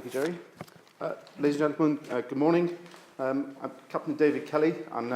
Thank you, Jerry. Ladies and gentlemen, good morning. I'm Captain David Kelly, and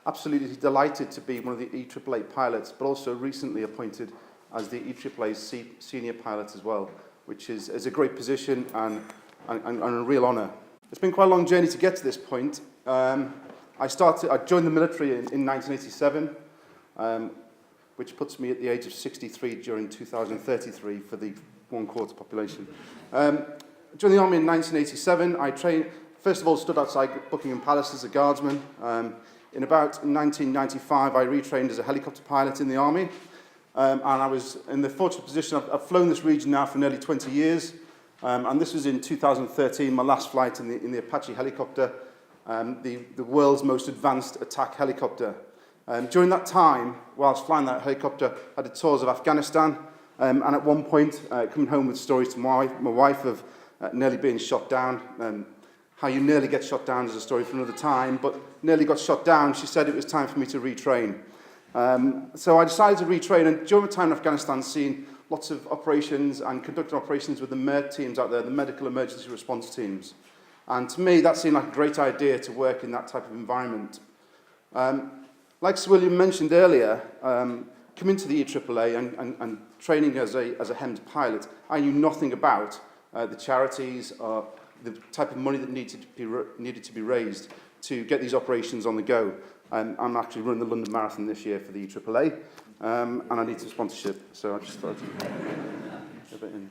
absolutely delighted to be one of the EAAA pilots, but also recently appointed as the EAAA senior pilot as well, which is a great position and a real honour. It's been quite a long journey to get to this point. I joined the military in 1987, which puts me at the age of 63 during 2033 for the one-quarter population. Joined the army in 1987. I trained, first of all, stood outside Buckingham Palace as a guardsman. In about 1995, I retrained as a helicopter pilot in the army. And I was in the fortunate position, I've flown this region now for nearly 20 years. And this was in 2013, my last flight in the Apache helicopter, the world's most advanced attack helicopter. During that time, whilst flying that helicopter, I did tours of Afghanistan. And at one point, coming home with stories to my wife of nearly being shot down. How you nearly get shot down is a story for another time, but nearly got shot down. She said it was time for me to retrain. So I decided to retrain, and during my time in Afghanistan, seeing lots of operations and conducting operations with the MERT teams out there, the Medical Emergency Response Teams. And to me, that seemed like a great idea to work in that type of environment. Like Sir William mentioned earlier, coming to the EAAA and training as a HEMS pilot, I knew nothing about the charities or the type of money that needed to be raised to get these operations on the go. I'm actually running the London Marathon this year for the EAAA, and I need some sponsorship, so I just thought I'd get a bit in.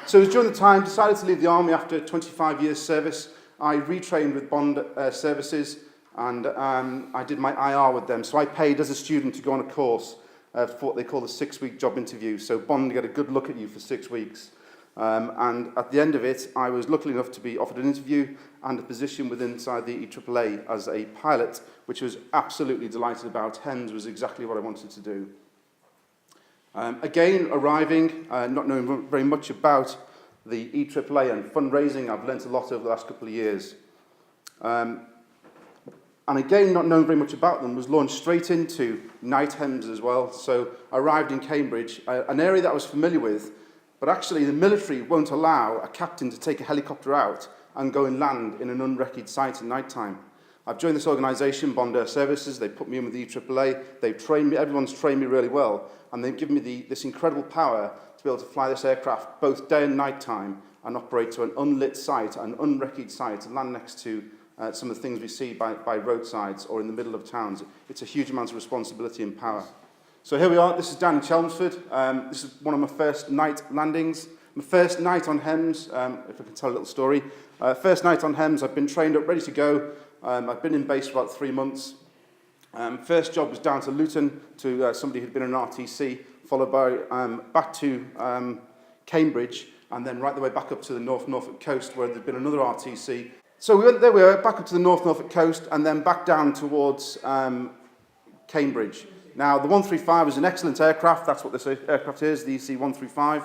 So it was during the time, decided to leave the army after 25 years service. I retrained with Bond Services, and I did my IR with them. So I paid as a student to go on a course for what they call the 6-week job interview. So Bond get a good look at you for 6 weeks. And at the end of it, I was lucky enough to be offered an interview and a position inside the EAAA as a pilot, which I was absolutely delighted about. HEMS was exactly what I wanted to do. Again, arriving, not knowing very much about the EAAA and fundraising, I've learnt a lot over the last couple of years. And again, not knowing very much about them, was launched straight into night HEMS as well. So I arrived in Cambridge, an area that I was familiar with, but actually the military won't allow a captain to take a helicopter out and go and land in an unrecceed site at night time. I've joined this organisation, Bond Services. They put me in with the EAAA. They've trained me, everyone's trained me really well, and they've given me this incredible power to be able to fly this aircraft both day and night time and operate to an unlit site, an unrecceed site, and land next to some of the things we see by roadsides or in the middle of towns. It's a huge amount of responsibility and power. So here we are, this is down in Chelmsford. This is one of my first night landings. My first night on HEMS, if I can tell a little story. First night on HEMS, I've been trained up, ready to go. I've been in base for about 3 months. First job was down to Luton to somebody who'd been in an RTC, followed by back to Cambridge, and then right the way back up to the North Norfolk coast where there'd been another RTC. So we were back up to the North Norfolk coast and then back down towards Cambridge. Now, the 135 is an excellent aircraft. That's what this aircraft is, the EC-135.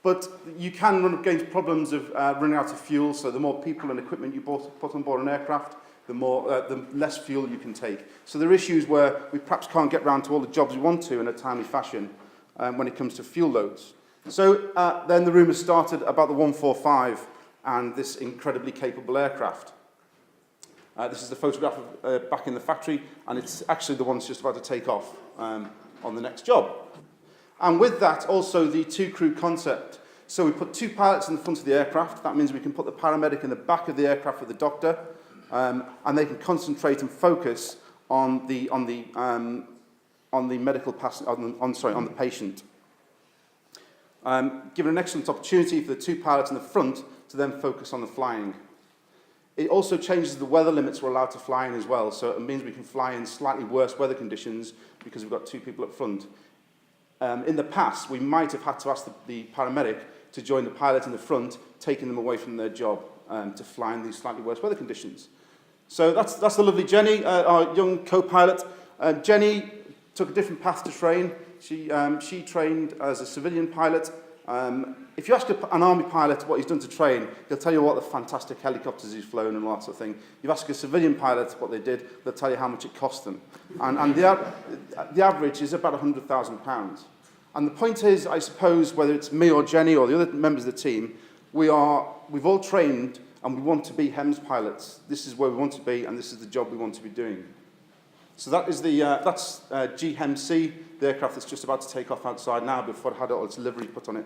But you can run up against problems of running out of fuel. So the more people and equipment you put on board an aircraft, the less fuel you can take. So there are issues where we perhaps can't get around to all the jobs we want to in a timely fashion when it comes to fuel loads. So then the rumours started about the 145 and this incredibly capable aircraft. This is the photograph of back in the factory, and it's actually the one that's just about to take off on the next job. And with that, also the two-crew concept. So we put 2 pilots in the front of the aircraft. That means we can put the paramedic in the back of the aircraft with the doctor, and they can concentrate and focus on the patient. Given an excellent opportunity for the 2 pilots in the front to then focus on the flying. It also changes the weather limits we're allowed to fly in as well, so it means we can fly in slightly worse weather conditions because we've got 2 people up front. In the past, we might have had to ask the paramedic to join the pilot in the front, taking them away from their job to fly in these slightly worse weather conditions. So that's the lovely Jenny, our young co-pilot. Jenny took a different path to train. She trained as a civilian pilot. If you ask an army pilot what he's done to train, he'll tell you what the fantastic helicopters he's flown and all that sort of thing. You ask a civilian pilot what they did, they'll tell you how much it cost them. And the average is about £100,000. And the point is, I suppose, whether it's me or Jenny or the other members of the team, we are we've all trained and we want to be HEMS pilots. This is where we want to be, and this is the job we want to be doing. So that is that's GHEMC, the aircraft that's just about to take off outside now before it had all its livery put on it.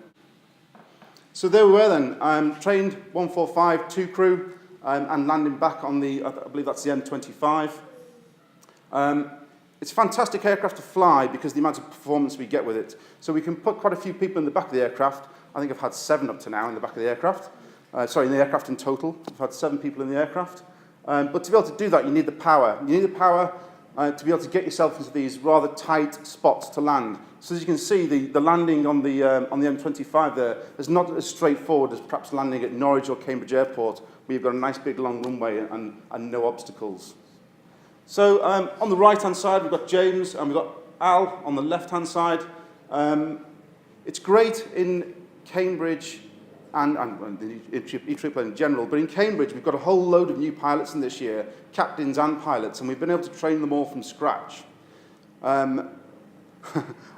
So there we were then, trained 145, 2 crew, and landing back on the, I believe that's the M25. It's a fantastic aircraft to fly because of the amount of performance we get with it. So we can put quite a few people in the back of the aircraft. I think I've had 7 up to now in the back of the aircraft. Sorry, in the aircraft in total. I've had 7 people in the aircraft. But to be able to do that, you need the power. You need the power to be able to get yourself into these rather tight spots to land. So as you can see, the landing on the M25 there is not as straightforward as perhaps landing at Norwich or Cambridge Airport, where you've got a nice big long runway and no obstacles. So on the right-hand side, we've got James, and we've got Al on the left-hand side. It's great in Cambridge and the E-Triple in general, but in Cambridge, we've got a whole load of new pilots in this year, captains and pilots, and we've been able to train them all from scratch. And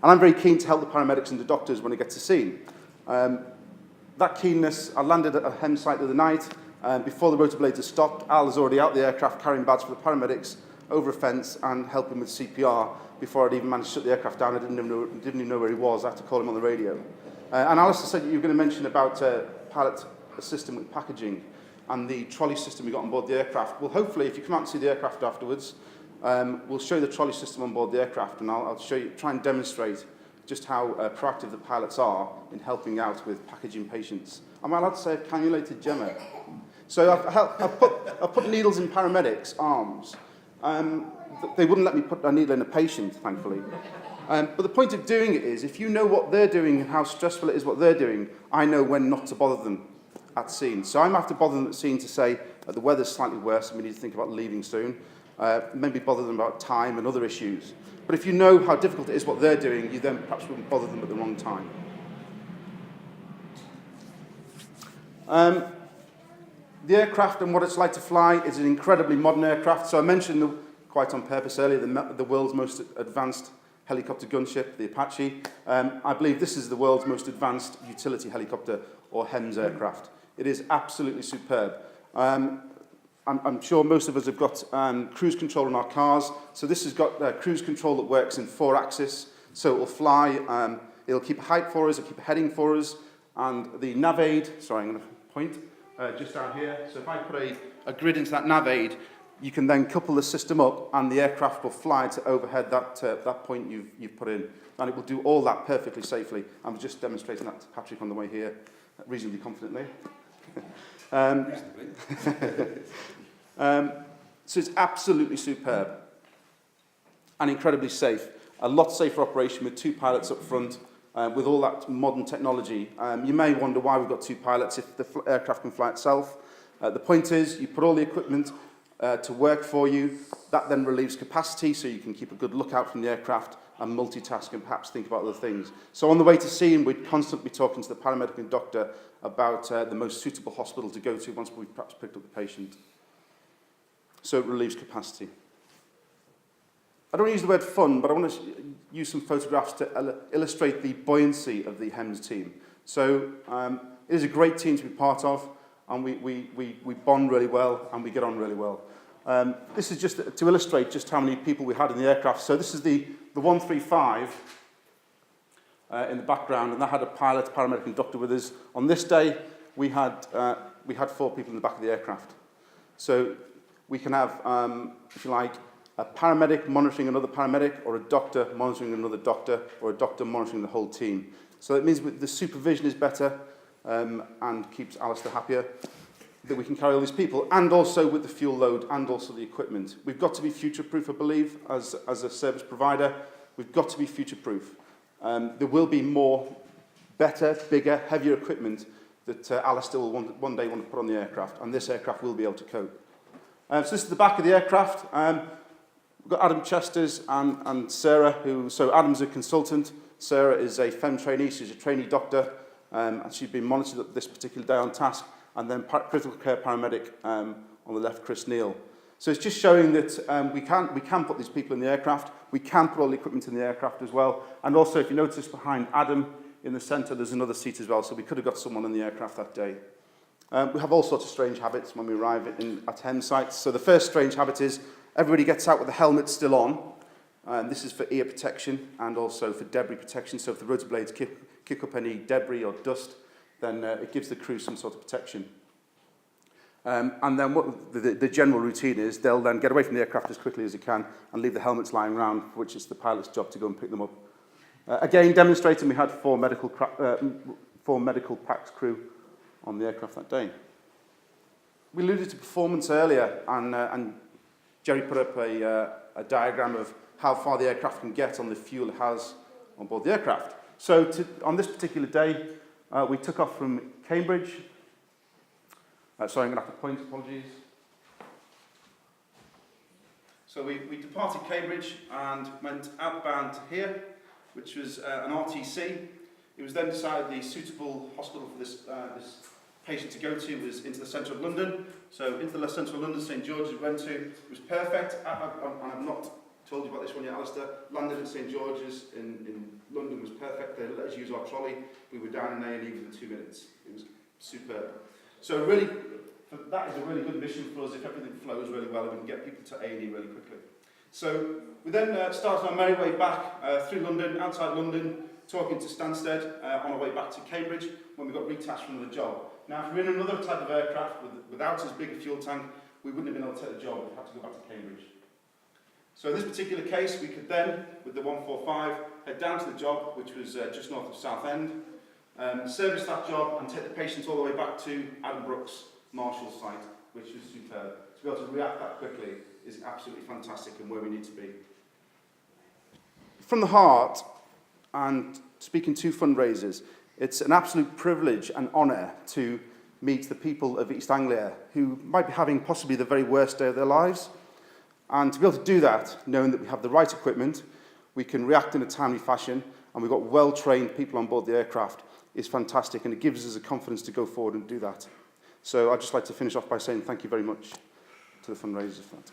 I'm very keen to help the paramedics and the doctors when they get to scene. That keenness, I landed at a HEM site the other night. Before the rotor blades had stopped, Al was already out the aircraft carrying bags for the paramedics over a fence and helping with CPR before I'd even managed to shut the aircraft down. I didn't even know where he was. I had to call him on the radio. And Alistair said you were going to mention about pilot system with packaging and the trolley system we got on board the aircraft. Well, hopefully, if you come out and see the aircraft afterwards, we'll show you the trolley system on board the aircraft, and I'll show you, try and demonstrate just how proactive the pilots are in helping out with packaging patients. Am I allowed to say a cannulated gemma? So I've put needles in paramedics' arms. They wouldn't let me put a needle in a patient, thankfully. But the point of doing it is, if you know what they're doing and how stressful it is what they're doing, I know when not to bother them at scene. So I'm going to have to bother them at scene to say the weather's slightly worse and we need to think about leaving soon. Maybe bother them about time and other issues. But if you know how difficult it is what they're doing, you then perhaps wouldn't bother them at the wrong time. The aircraft and what it's like to fly is an incredibly modern aircraft. So I mentioned, quite on purpose earlier, the world's most advanced helicopter gunship, the Apache. I believe this is the world's most advanced utility helicopter or HEMS aircraft. It is absolutely superb. I'm sure most of us have got cruise control in our cars. So this has got cruise control that works in 4-axis. So it will fly, it'll keep a height for us, it'll keep a heading for us. And the nav aid, sorry, I'm going to point just down here. So if I put a grid into that nav aid, you can then couple the system up and the aircraft will fly to overhead that point you've put in. And it will do all that perfectly safely. I'm just demonstrating that to Patrick on the way here, reasonably confidently. So it's absolutely superb and incredibly safe. A lot safer operation with 2 pilots up front with all that modern technology. You may wonder why we've got 2 pilots if the aircraft can fly itself. The point is you put all the equipment to work for you. That then relieves capacity so you can keep a good lookout from the aircraft and multitask and perhaps think about other things. So on the way to scene, we'd constantly be talking to the paramedic and doctor about the most suitable hospital to go to once we've perhaps picked up the patient. So it relieves capacity. I don't want to use the word fun, but I want to use some photographs to illustrate the buoyancy of the HEMS team. So it is a great team to be part of, and we bond really well, and we get on really well. This is just to illustrate just how many people we had in the aircraft. So this is the 135 in the background, and that had a pilot, paramedic, and doctor with us. On this day, we had 4 people in the back of the aircraft. So we can have, if you like, a paramedic monitoring another paramedic, or a doctor monitoring another doctor, or a doctor monitoring the whole team. So it means the supervision is better and keeps Alistair happier, that we can carry all these people, and also with the fuel load and also the equipment. We've got to be future-proof, I believe, as a service provider. We've got to be future-proof. There will be more, better, bigger, heavier equipment that Alistair will one day want to put on the aircraft, and this aircraft will be able to cope. So this is the back of the aircraft. We've got Adam Chesters and Sarah, so Adam's a consultant. Sarah is a FEM trainee, she's a trainee doctor, and she's been monitored this particular day on task. And then critical care paramedic on the left, Chris Neal. So it's just showing that we can put these people in the aircraft. We can put all the equipment in the aircraft as well. And also, if you notice behind Adam in the centre, there's another seat as well. So we could have got someone in the aircraft that day. We have all sorts of strange habits when we arrive at hen sites. So the first strange habit is everybody gets out with the helmet still on. This is for ear protection and also for debris protection. So if the rotor blades kick up any debris or dust, then it gives the crew some sort of protection. And then what the general routine is, they'll then get away from the aircraft as quickly as they can and leave the helmets lying around, which is the pilot's job to go and pick them up. Again, demonstrating, we had four medical packs crew on the aircraft that day. We alluded to performance earlier, and Jerry put up a diagram of how far the aircraft can get on the fuel it has on board the aircraft. So on this particular day, we took off from Cambridge. Sorry, I'm going to have to point, apologies. So we departed Cambridge and went outbound to here, which was an RTC. It was then decided the suitable hospital for this patient to go to was into the centre of London. So into the centre of London, St George's we went to. It was perfect. I've not told you about this one yet, Alistair. Landed at St George's in London was perfect. They let us use our trolley. We were down in A&E within 2 minutes. It was superb. So really, that is a really good mission for us if everything flows really well and we can get people to A&E really quickly. So we then started our merry way back through London, outside London, talking to Stansted on our way back to Cambridge when we got retouched from another job. Now, if we were in another type of aircraft without as big a fuel tank, we wouldn't have been able to take the job. We'd have to go back to Cambridge. So in this particular case, we could then, with the 145, head down to the job, which was just north of Southend, service that job and take the patients all the way back to Adam Brooks' Marshall site, which was superb. To be able to react that quickly is absolutely fantastic and where we need to be. From the heart, and speaking to fundraisers, it's an absolute privilege and honour to meet the people of East Anglia who might be having possibly the very worst day of their lives. And to be able to do that, knowing that we have the right equipment, we can react in a timely fashion, and we've got well-trained people on board the aircraft, is fantastic, and it gives us the confidence to go forward and do that. So I'd just like to finish off by saying thank you very much to the fundraisers for that.